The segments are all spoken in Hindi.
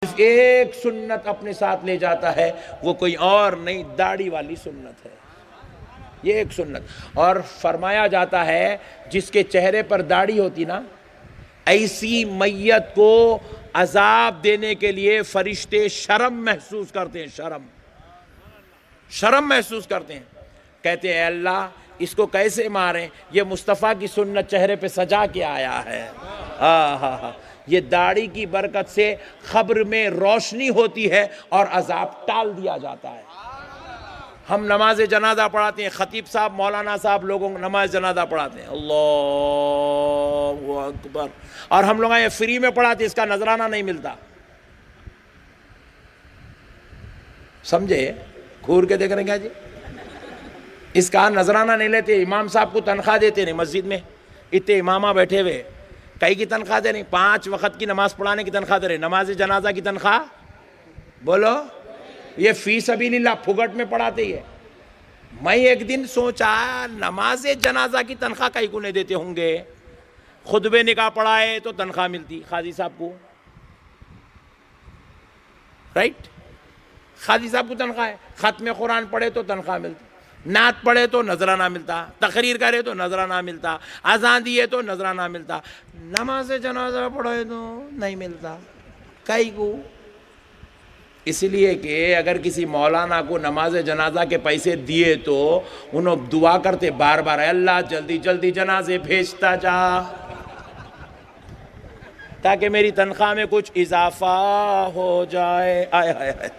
एक सुन्नत अपने साथ ले जाता है, वो कोई और नहीं, दाढ़ी वाली सुन्नत है, ये एक सुन्नत। और फरमाया जाता है जिसके चेहरे पर दाढ़ी होती ना, ऐसी मैयत को अजाब देने के लिए फरिश्ते शर्म महसूस करते हैं, शर्म महसूस करते हैं। कहते हैं अल्लाह इसको कैसे मारें, ये मुस्तफ़ा की सुन्नत चेहरे पे सजा के आया है। हा, ये दाढ़ी की बरकत से खब्र में रोशनी होती है और अजाब टाल दिया जाता है। हम नमाज जनाजा पढ़ाते हैं, खतीब साहब मौलाना साहब लोगों को नमाज जनाजा पढ़ाते हैं, अल्लाहु अकबर, और हम लोग ये फ्री में पढ़ाते हैं, इसका नजराना नहीं मिलता। समझे? घूर के देख रहे हैं क्या जी? इसका नजराना नहीं लेते। इमाम साहब को तनख्वाह देते नहीं, मस्जिद में इतने इमामा बैठे हुए, कई की तनख्वाह दे नहीं, 5 वक्त की नमाज पढ़ाने की तनख्वाह दे रहे, नमाज जनाजा की तनख्वाह बोलो, ये फी सबीलिल्लाह फुगट में पढ़ाते ही है। मैं एक दिन सोचा नमाज जनाजा की तनख्वाह कहीं को नहीं देते होंगे, खुतबे निकाह पढ़ाए तो तनख्वाह मिलती खाजी साहब को, राइट? खाजी साहब को तनख्वाह है, खत्म कुरान पढ़े तो तनख्वाह मिलती, नात पढ़े तो नजराना मिलता, तकरीर करे तो नजराना मिलता, अजान दिए तो नजराना मिलता, नमाज जनाजा पढ़े तो नहीं मिलता कई को। इसलिए कि अगर किसी मौलाना को नमाज जनाजा के पैसे दिए तो उन्होंने दुआ करते बार बार, अल्लाह जल्दी जल्दी जनाजे भेजता जा ताकि मेरी तनख्वाह में कुछ इजाफा हो जाए। आय हाय हाय,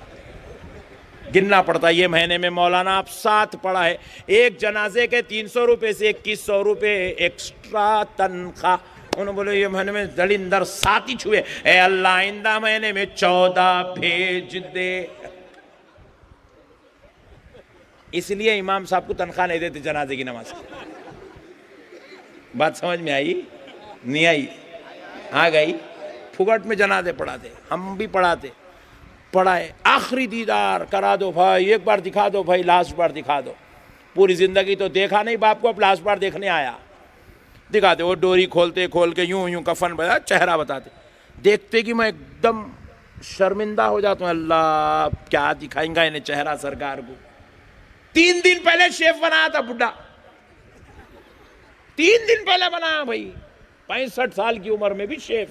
गिनना पड़ता है ये महीने में मौलाना आप 7 पढ़ा है, एक जनाजे के 300 रुपये से 2100 रुपये एक्स्ट्रा तनख्वाह। उन्होंने बोले ये महीने में दलिंदर 7 ही छुए, ए अल्लाह आइंदा महीने में 14 भेज दे। इसलिए इमाम साहब को तनख्वाह नहीं देते जनाजे की नमाज। बात समझ में आई? नहीं आई? आ गई? फुगट में जनाजे पढ़ाते, हम भी पढ़ाए, आखिरी दीदार करा दो भाई, एक बार दिखा दो भाई, लास्ट बार दिखा दो। पूरी जिंदगी तो देखा नहीं बाप को, अब लास्ट बार देखने आया, दिखाते। वो डोरी खोल के यूं कफन बता, चेहरा बताते, देखते कि मैं एकदम शर्मिंदा हो जाता हूँ, अल्लाह क्या दिखाएंगा इन्हें चेहरा सरकार को। 3 दिन पहले शेफ बनाया था बुढ़ा, 3 दिन पहले बनाया भाई, 65 साल की उम्र में भी शेफ।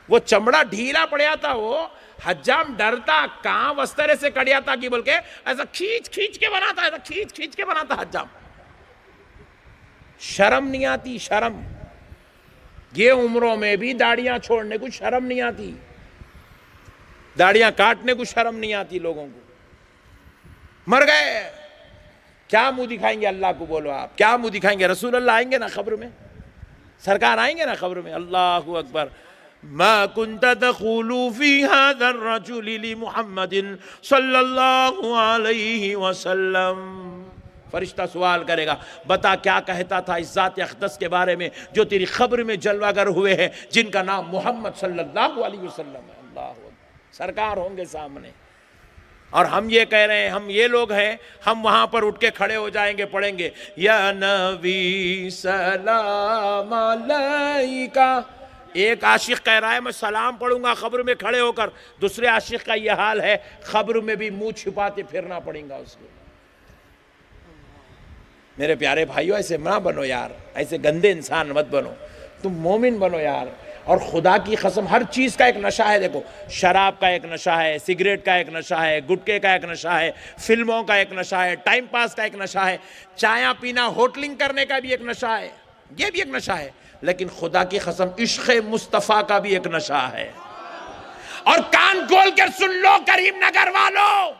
वो चमड़ा ढीला पड़ा था, वो हज्जाम डरता कहां वस्तरे से कड़िया था कि बोल के ऐसा खींच के बनाता, ऐसा खींच के बनाता हज्जाम। शर्म नहीं आती, शर्म। ये उम्रों में भी दाढ़ियां छोड़ने को शर्म नहीं आती, दाढ़ियां काटने को शर्म नहीं आती लोगों को। मर गए क्या मुंह दिखाएंगे अल्लाह को? बोलो आप क्या मुंह दिखाएंगे? रसूल अल्लाह आएंगे ना खबर में, सरकार आएंगे ना खबर में। अल्लाहु अकबर। मा कुंत तक़ूलु फी हाज़र रजुलि लि मुहम्मदिन सल्लल्लाहु अलैहि वसल्लम। फरिश्ता सवाल करेगा, बता क्या कहता था इस ज़ात अक़दस के बारे में जो तेरी खबर में जलवागर हुए हैं, जिनका नाम मोहम्मद सल्लल्लाहु अलैहि वसल्लम है। अल्लाह सरकार होंगे सामने, और हम ये कह रहे हैं, हम ये लोग हैं, हम वहां पर उठ के खड़े हो जाएंगे, पढ़ेंगे या नबी सलाम अलैका। एक आशिक कह रहा है मैं सलाम पढ़ूंगा खबर में खड़े होकर, दूसरे आशिक का यह हाल है, खबर में भी मुंह छिपाते फिरना पड़ेगा उसको। मेरे प्यारे भाइयों ऐसे ना बनो यार, ऐसे गंदे इंसान मत बनो, तुम मोमिन बनो यार। और खुदा की कसम हर चीज़ का एक नशा है। देखो शराब का एक नशा है, सिगरेट का एक नशा है, गुटखे का एक नशा है, फिल्मों का एक नशा है, टाइम पास का एक नशा है, चाय पीना होटलिंग करने का भी एक नशा है, ये भी एक नशा है। लेकिन खुदा की कसम इश्क़ मुस्तफ़ा का भी एक नशा है। और कान खोल कर सुन लो करीम नगर वालों,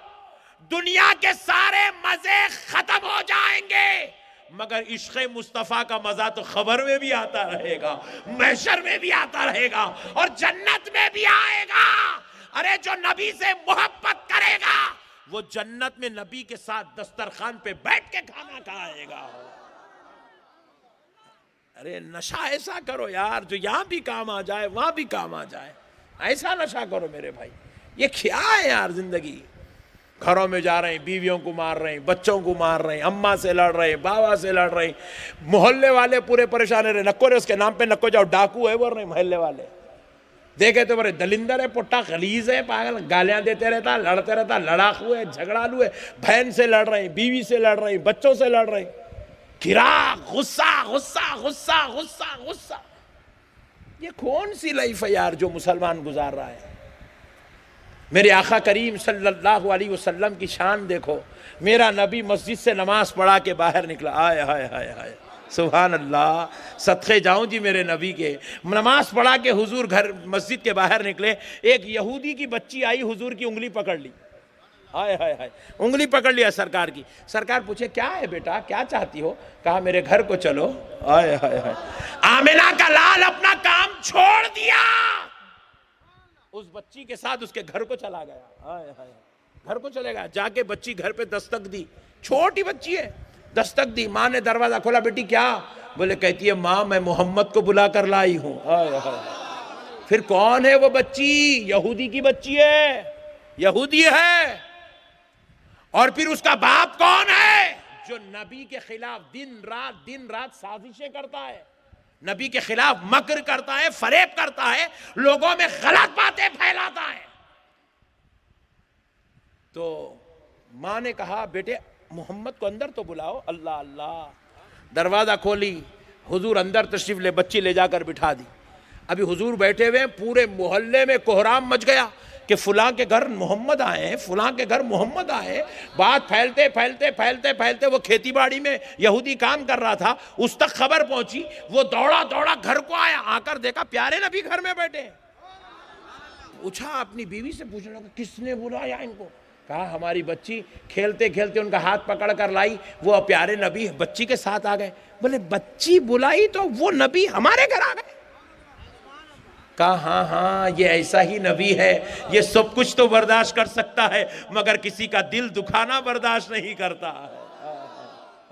दुनिया के सारे मजे खत्म हो जाएंगे मगर इश्क़ मुस्तफ़ा का मजा तो खबर में भी आता रहेगा, महशर में भी आता रहेगा और जन्नत में भी आएगा। अरे जो नबी से मोहब्बत करेगा वो जन्नत में नबी के साथ दस्तरखान पे बैठ के खाना खाएगा। अरे नशा ऐसा करो यार जो यहां भी काम आ जाए वहां भी काम आ जाए, ऐसा नशा करो मेरे भाई। ये क्या है यार जिंदगी? घरों में जा रहे हैं, बीवियों को मार रहे हैं, बच्चों को मार रहे हैं, अम्मा से लड़ रहे हैं, बाबा से लड़ रहे हैं, मोहल्ले वाले पूरे परेशान रहे, नको रे उसके नाम पे नको जाओ, डाकू है बोल रहे मोहल्ले वाले। देखे तो बड़े दलिंदर है, पुट्टा खलीज है, पागल, गालियां देते रहता, लड़ते रहता, लड़ाकू है, झगड़ालू है, बहन से लड़ रहे हैं, बीवी से लड़ रहे हैं, बच्चों से लड़ रहे हैं, गिरा, गुस्सा गुस्सा गुस्सा गुस्सा गुस्सा। ये कौन सी लाइफ है यार जो मुसलमान गुजार रहा है। मेरे आका करीम सल्लल्लाहु अलैहि वसल्लम की शान देखो। मेरा नबी मस्जिद से नमाज पढ़ा के बाहर निकला, आय हाय हाय हाय, सुभान अल्लाह, सदके जाऊं जी मेरे नबी के। नमाज पढ़ा के हुजूर घर मस्जिद के बाहर निकले, एक यहूदी की बच्ची आई, हुजूर की उंगली पकड़ ली, हाय हाय हाय, उंगली पकड़ लिया सरकार की। सरकार पूछे क्या है बेटा, क्या चाहती हो? कहा मेरे घर को चलो। हाय हाय हाय, आमिना का लाल अपना काम छोड़ दिया, उस बच्ची के साथ उसके घर को चला गया। हाय हाय, घर को चले गया, जाके बच्ची घर पे दस्तक दी, छोटी बच्ची है, दस्तक दी। माँ ने दरवाजा खोला, बेटी क्या? बोले, कहती है माँ मैं मोहम्मद को बुला कर लाई हूं। हाय हाय, फिर कौन है वो बच्ची? यहूदी की बच्ची है, यहूदी है। और फिर उसका बाप कौन है? जो नबी के खिलाफ दिन रात साजिशें करता है, नबी के खिलाफ मकर करता है, फरेब करता है, लोगों में गलत बातें फैलाता है। तो मां ने कहा बेटे मोहम्मद को अंदर तो बुलाओ। अल्लाह अल्लाह, दरवाजा खोली, हुजूर अंदर तशरीफ ले, बच्ची ले जाकर बिठा दी। अभी हुजूर बैठे हुए, पूरे मोहल्ले में कोहराम मच गया कि फुलां के घर मोहम्मद आए हैं, फुलां के घर मोहम्मद आए। बात फैलते फैलते फैलते फैलते वो खेतीबाड़ी में यहूदी काम कर रहा था, उस तक खबर पहुंची। वो दौड़ा दौड़ा घर को आया, आकर देखा प्यारे नबी घर में बैठे। पूछा, अपनी बीवी से पूछने लगा किसने बुलाया इनको? कहा हमारी बच्ची खेलते खेलते उनका हाथ पकड़ कर लाई, वो प्यारे नबी बच्ची के साथ आ गए। बोले बच्ची बुलाई तो वो नबी हमारे घर आ गए? कहा हाँ हाँ, ये ऐसा ही नबी है, ये सब कुछ तो बर्दाश्त कर सकता है मगर किसी का दिल दुखाना बर्दाश्त नहीं करता है।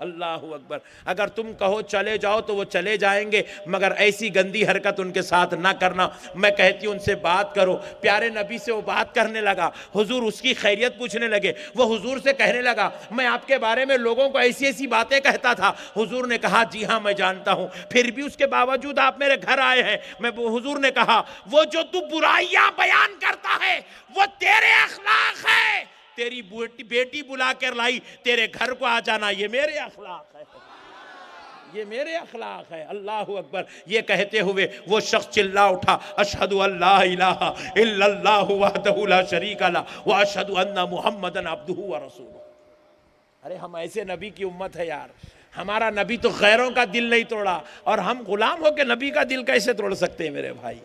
अल्लाह अकबर। अगर तुम कहो चले जाओ तो वो चले जाएंगे, मगर ऐसी गंदी हरकत उनके साथ ना करना। मैं कहती हूँ उनसे बात करो। प्यारे नबी से वो बात करने लगा, हुजूर उसकी खैरियत पूछने लगे। वो हुजूर से कहने लगा मैं आपके बारे में लोगों को ऐसी ऐसी बातें कहता था। हुजूर ने कहा जी हाँ मैं जानता हूँ, फिर भी उसके बावजूद आप मेरे घर आए हैं। मैं हुजूर ने कहा वो जो तू बुराइयां बयान करता है वो तेरे अखलाक है, तेरी बेटी बुला कर लाई, तेरे घर को आ जाना, ये मेरे अखलाक है, ये मेरे अखलाक है। अल्लाह अकबर। ये कहते हुए वो शख्स चिल्ला उठा, अशहदु अल्ला इलाहा इल्लल्लाहु वहदहु ला शरीका लहु व अशहदु अन्ना मुहम्मदन अब्दुहु व रसूलुहु। अरे हम ऐसे नबी की उम्मत है यार, हमारा नबी तो गैरों का दिल नहीं तोड़ा, और हम गुलाम होकर नबी का दिल कैसे तोड़ सकते हैं मेरे भाई?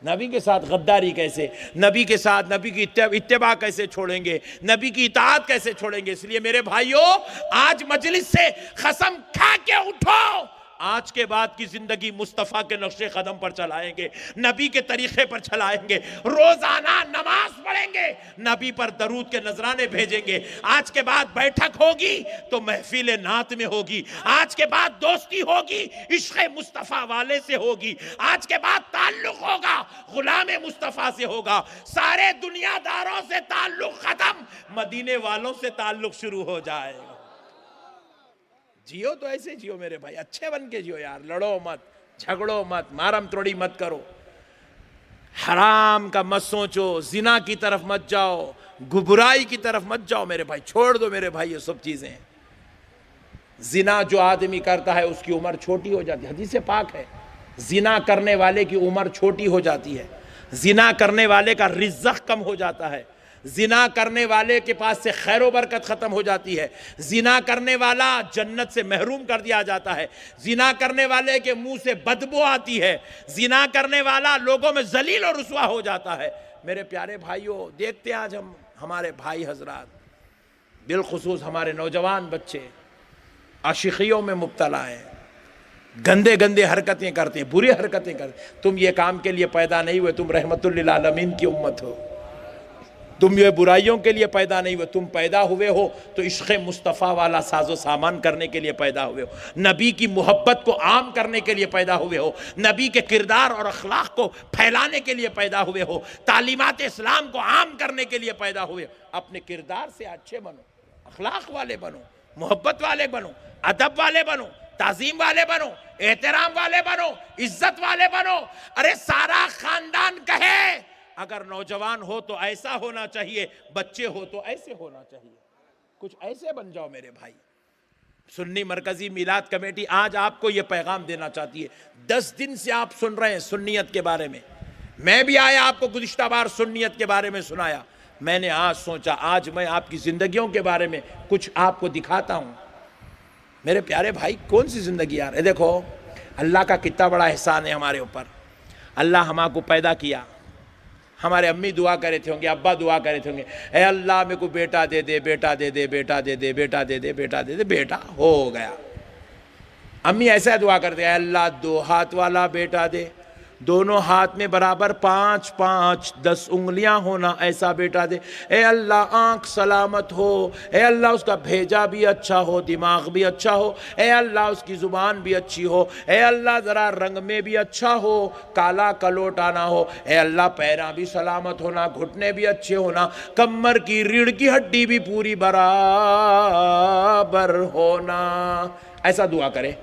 नबी के साथ गद्दारी कैसे, नबी के साथ नबी की इत्तेबा कैसे छोड़ेंगे, नबी की इताअत कैसे छोड़ेंगे? इसलिए मेरे भाइयों, आज मजलिस से कसम खा के उठो, आज के बाद की जिंदगी मुस्तफ़ा के नक्शे कदम पर चलाएंगे, नबी के तरीके पर चलाएंगे, रोजाना नमाज पढ़ेंगे, नबी पर दरूद के नजराने भेजेंगे। आज के बाद बैठक होगी तो महफिल नात में होगी, आज के बाद दोस्ती होगी इश्क़ मुस्तफ़ा वाले से होगी, आज के बाद ताल्लुक होगा गुलाम मुस्तफ़ा से होगा, सारे दुनियादारों से ताल्लुक खत्म, मदीने वालों से ताल्लुक शुरू हो जाएगा। जियो तो ऐसे जियो मेरे भाई, अच्छे बन के जियो यार, लड़ो मत, झगड़ो मत, मारम तोड़ी मत करो, हराम का मत सोचो, जिना की तरफ मत जाओ, बुराई की तरफ मत जाओ मेरे भाई, छोड़ दो मेरे भाई ये सब चीजें। जिना जो आदमी करता है उसकी उम्र छोटी हो जाती है, हदीस पाक है, जिना करने वाले की उम्र छोटी हो जाती है, जिना करने वाले का रिज़्क़ कम हो जाता है, जिना करने वाले के पास से खैर व बरकत खत्म हो जाती है, जिना करने वाला जन्नत से महरूम कर दिया जाता है, जिना करने वाले के मुंह से बदबू आती है, जिना करने वाला लोगों में जलील और रुसवा हो जाता है। मेरे प्यारे भाइयों, देखते आज हम हमारे भाई हजरात, बिलखुसूस हमारे नौजवान बच्चे आशिकियों में मुब्तला हैं, गंदे गंदे हरकतें करते हैं, बुरी हरकतें करते। तुम ये काम के लिए पैदा नहीं हुए, तुम रहमतुल लिल आलमीन की उम्मत हो, तुम ये बुराइयों के लिए पैदा नहीं हुए, तुम पैदा हुए हो तो इश्क़ मुस्तफ़ा वाला साजो सामान करने के लिए पैदा हुए हो, नबी की मोहब्बत को आम करने के लिए पैदा हुए हो, नबी के किरदार और अखलाक को फैलाने के लिए पैदा हुए हो, तालीमात इस्लाम को आम करने के लिए पैदा हुए हो। अपने किरदार से अच्छे बनो, अखलाक वाले बनो, मोहब्बत वाले बनो, अदब वाले बनो, ताजीम वाले बनो, एहतराम वाले बनो, इज्जत वाले बनो। अरे सारा खानदान कहे अगर नौजवान हो तो ऐसा होना चाहिए, बच्चे हो तो ऐसे होना चाहिए, कुछ ऐसे बन जाओ मेरे भाई। सुन्नी मरकजी मिलाद कमेटी आज आपको यह पैगाम देना चाहती है। 10 दिन से आप सुन रहे हैं सुन्नियत के बारे में, मैं भी आया आपको गुज़िश्ता बार सुन्नियत के बारे में सुनाया। मैंने आज सोचा आज मैं आपकी जिंदगियों के बारे में कुछ आपको दिखाता हूं। मेरे प्यारे भाई, कौन सी जिंदगी यार, देखो अल्लाह का कितना बड़ा एहसान है हमारे ऊपर। अल्लाह हमको पैदा किया, हमारे अम्मी दुआ करे थे होंगे, अब्बा दुआ करे थे होंगे, ए अल्लाह मेरे को बेटा दे दे, बेटा दे दे, बेटा दे दे, बेटा दे दे, बेटा दे दे, बेटा हो गया। अम्मी ऐसा दुआ करते हैं, अल्लाह 2 हाथ वाला बेटा दे, दोनों हाथ में बराबर 5-5 10 उंगलियां होना ऐसा बेटा दे। ए अल्लाह आंख सलामत हो, ए अल्लाह उसका भेजा भी अच्छा हो, दिमाग भी अच्छा हो, ए अल्लाह उसकी ज़ुबान भी अच्छी हो, ए अल्लाह ज़रा रंग में भी अच्छा हो, काला कलोटा ना हो, ए अल्लाह पैरा भी सलामत होना, घुटने भी अच्छे होना, कमर की रीढ़ की हड्डी भी पूरी बराबर होना। ऐसा दुआ करे,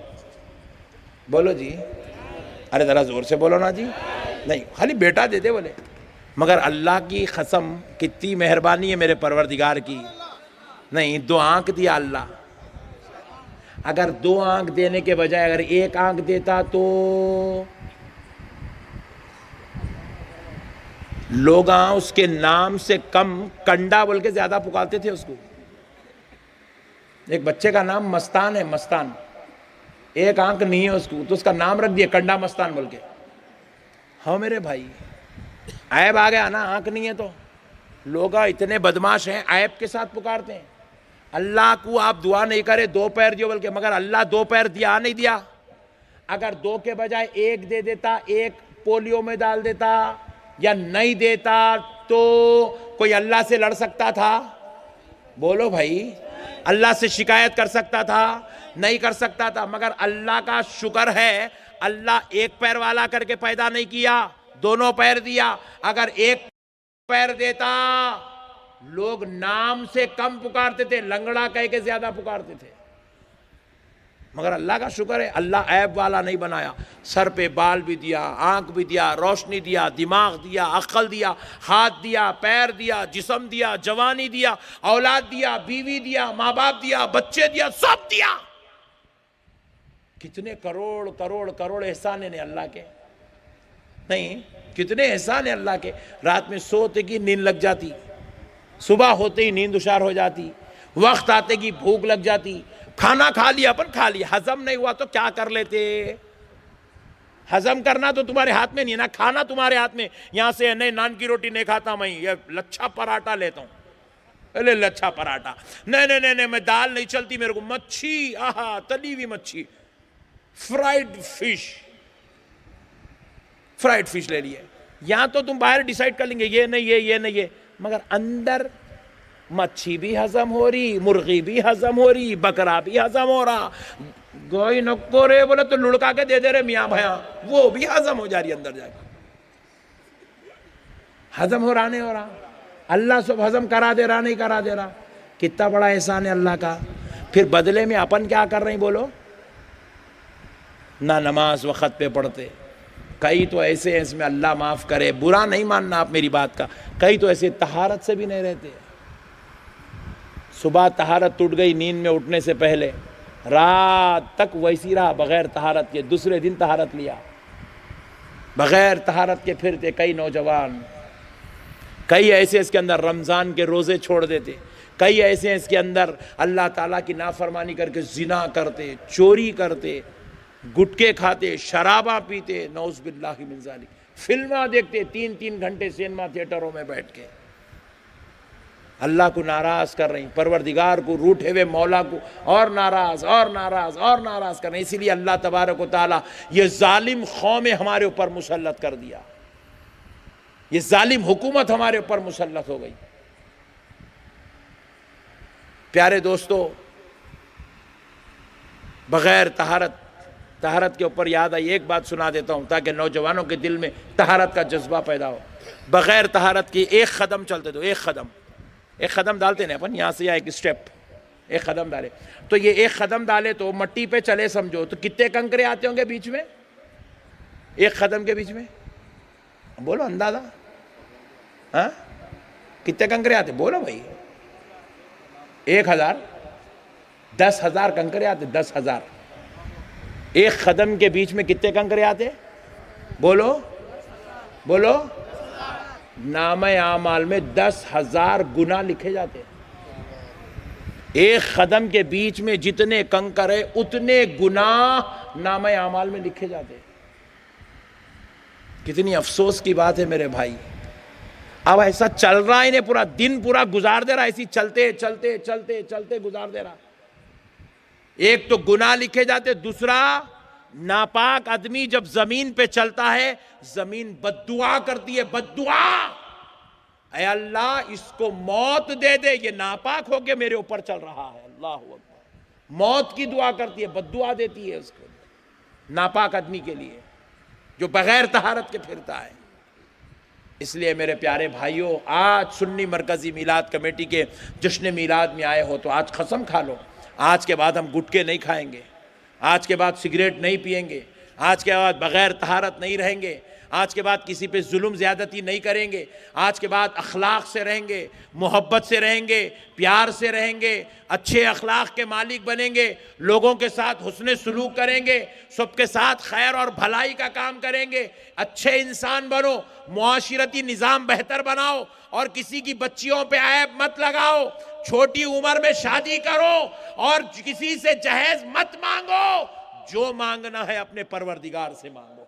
बोलो जी, अरे ज़रा ज़ोर से बोलो ना जी। नहीं, खाली बेटा दे दे बोले। मगर अल्लाह की कसम कितनी मेहरबानी है मेरे परवरदिगार की। नहीं, 2 आंख दिया अल्लाह, अगर 2 आंख देने के बजाय अगर 1 आंख देता तो लोग उसके नाम से कम कंडा बोल के ज्यादा पुकारते थे उसको। एक बच्चे का नाम मस्तान है, मस्तान, 1 आंख नहीं है उसको, तो उसका नाम रख दिया कंडा मस्तान बोल के। हाँ मेरे भाई, ऐब आ गया ना, आंख नहीं है तो लोग इतने बदमाश हैं, ऐब के साथ पुकारते हैं। अल्लाह को आप दुआ नहीं करे 2 पैर दियो बोल के, मगर अल्लाह 2 पैर दिया नहीं दिया। अगर 2 के बजाय 1 दे देता, 1 पोलियो में डाल देता या नहीं देता तो कोई अल्लाह से लड़ सकता था? बोलो भाई, अल्लाह से शिकायत कर सकता था? नहीं कर सकता था। मगर अल्लाह का शुक्र है, अल्लाह 1 पैर वाला करके पैदा नहीं किया, 2 पैर दिया। अगर 1 पैर देता लोग नाम से कम पुकारते थे, लंगड़ा कह के ज्यादा पुकारते थे। मगर अल्लाह का शुक्र है, अल्लाह ऐब वाला नहीं बनाया। सर पे बाल भी दिया, आंख भी दिया, रोशनी दिया, दिमाग दिया, अक्ल दिया, हाथ दिया, पैर दिया, जिस्म दिया, जवानी दिया, औलाद दिया, बीवी दिया, माँ बाप दिया, बच्चे दिया, सब दिया। कितने करोड़ करोड़ करोड़ एहसान है अल्लाह के। नहीं, कितने एहसान है अल्लाह के। रात में सोते की नींद लग जाती, सुबह होते ही नींद उशार हो जाती, वक्त आते की भूख लग जाती, खाना खा लिया अपन खा लिया, हजम नहीं हुआ तो क्या कर लेते? हजम करना तो तुम्हारे हाथ में नहीं ना, खाना तुम्हारे हाथ में। यहां से नहीं, नान की रोटी नहीं खाता मैं, ये लच्छा पराठा लेता हूं। अरे लच्छा पराठा नहीं नहीं नहीं, मैं दाल नहीं चलती मेरे को, मच्छी, आहा तली हुई मच्छी, फ्राइड फिश ले लिए। यहां तो तुम बाहर डिसाइड कर लेंगे ये नहीं ये नहीं ये, मगर अंदर मच्छी भी हजम हो रही, मुर्गी भी हजम हो रही, बकरा भी हजम हो रहा, गोई नको रे बोले तो लुढ़का के दे दे रहे मियाँ भैया, वो भी हजम हो जा रही अंदर जाके। हजम हो रहा नहीं हो रहा, अल्लाह सब हजम करा दे रहा नहीं करा दे रहा। कितना बड़ा एहसान है अल्लाह का। फिर बदले में अपन क्या कर रहे हैं बोलो? ना नमाज वक़्त पे पढ़ते, कई तो ऐसे हैं, इसमें अल्लाह माफ़ करे, बुरा नहीं मानना आप मेरी बात का, कई तो ऐसे तहारत से भी नहीं रहते। सुबह तहारत टूट गई नींद में उठने से पहले, रात तक वैसी रहा बग़ैर तहारत के, दूसरे दिन तहारत लिया, बग़ैर तहारत के फिरते कई नौजवान। कई ऐसे इसके अंदर रमज़ान के रोज़े छोड़ देते, कई ऐसे हैं इसके अंदर अल्लाह ताला की नाफरमानी करके ज़िना करते, चोरी करते, गुटके खाते, शराबा पीते, नौज़ बिल्लाहि मिन ज़ालिक, फिल्मा देखते 3-3 घंटे सिनेमा थिएटरों में बैठ के। अल्लाह को नाराज कर रही, परवरदिगार को, रूठे हुए मौला को और नाराज और नाराज और नाराज कर रही। इसीलिए अल्लाह तबारक व तआला ये जालिम कौम हमारे ऊपर मुसल्लत कर दिया, ये जालिम हुकूमत हमारे ऊपर मुसल्लत हो गई। प्यारे दोस्तों, बगैर तहारत के ऊपर याद आई, एक बात सुना देता हूँ ताकि नौजवानों के दिल में तहारत का जज्बा पैदा हो। बगैर तहारत के 1 कदम चलते तो, 1 कदम डालते नहीं अपन यहाँ से, या 1 स्टेप, एक कदम डाले तो ये एक कदम डाले तो मट्टी पे चले समझो, तो कितने कंकरे आते होंगे बीच में, एक कदम के बीच में, बोलो अंदाजा, हाँ कितने कंकरे आते, बोलो भाई। 1000, 10,000 कंकरे आते, 10,000। एक कदम के बीच में कितने कंकरे आते, बोलो बोलो। नामे आमाल में 10,000 गुना लिखे जाते। एक कदम के बीच में जितने कंकर है उतने गुना नामे आमाल में लिखे जाते। कितनी अफसोस की बात है मेरे भाई। अब ऐसा चल रहा है, इन्हें पूरा दिन पूरा गुजार दे रहा, ऐसी चलते चलते चलते चलते गुजार दे रहा। एक तो गुनाह लिखे जाते, दूसरा नापाक आदमी जब जमीन पे चलता है जमीन बद्दुआ करती है, बद्दुआ, ऐ अल्लाह इसको मौत दे दे, ये नापाक होके मेरे ऊपर चल रहा है। अल्लाह अकबर। मौत की दुआ करती है, बद्दुआ देती है उसको, नापाक आदमी के लिए जो बगैर तहारत के फिरता है। इसलिए मेरे प्यारे भाइयों, आज सुन्नी मरकजी मीलाद कमेटी के जश्न मीलाद में आए हो तो आज कसम खा लो, आज के बाद हम गुटके नहीं खाएंगे, आज के बाद सिगरेट नहीं पिएंगे, आज के बाद बगैर तहारत नहीं रहेंगे, आज के बाद किसी पे जुल्म ज़्यादती नहीं करेंगे, आज के बाद अखलाक से रहेंगे, मोहब्बत से रहेंगे, प्यार से रहेंगे, अच्छे अखलाक के मालिक बनेंगे, लोगों के साथ हुस्न सलूक करेंगे, सबके साथ खैर और भलाई का काम करेंगे, अच्छे इंसान बनो, मुआशिरती निज़ाम बेहतर बनाओ और किसी की बच्चियों पे ऐब मत लगाओ, छोटी उम्र में शादी करो और किसी से जहेज मत मांगो, जो मांगना है अपने परवरदिगार से मांगो,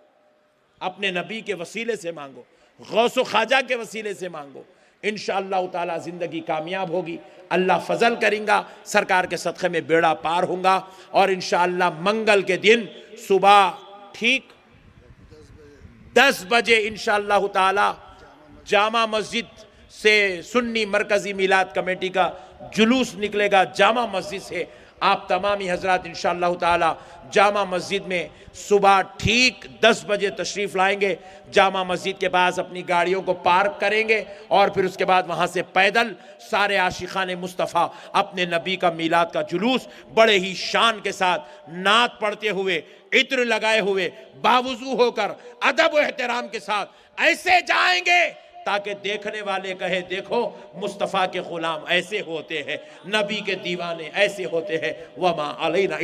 अपने नबी के वसीले से मांगो, गौस ख्वाजा के वसीले से मांगो। इंशाअल्लाह ताला जिंदगी कामयाब होगी, अल्लाह फजल करेगा, सरकार के सदक़े में बेड़ा पार होगा और इंशाअल्लाह मंगल के दिन सुबह ठीक 10 बजे इंशाअल्लाह ताला जामा मस्जिद से सुन्नी मरकजी मीलाद कमेटी का जुलूस निकलेगा। जामा मस्जिद से आप तमामी हजरात इंशाअल्लाह ताला जामा मस्जिद में सुबह ठीक 10 बजे तशरीफ़ लाएंगे। जामा मस्जिद के पास अपनी गाड़ियों को पार्क करेंगे और फिर उसके बाद वहाँ से पैदल सारे आशिक़ान मुस्तफ़ा अपने नबी का मीलाद का जुलूस बड़े ही शान के साथ नात पढ़ते हुए, इत्र लगाए हुए, बावुज़ू होकर, अदब व एहतराम के साथ ऐसे जाएंगे ताकि देखने वाले कहे देखो मुस्तफ़ा के ग़ुलाम ऐसे होते हैं, नबी के दीवाने ऐसे होते हैं। वमा अलैना।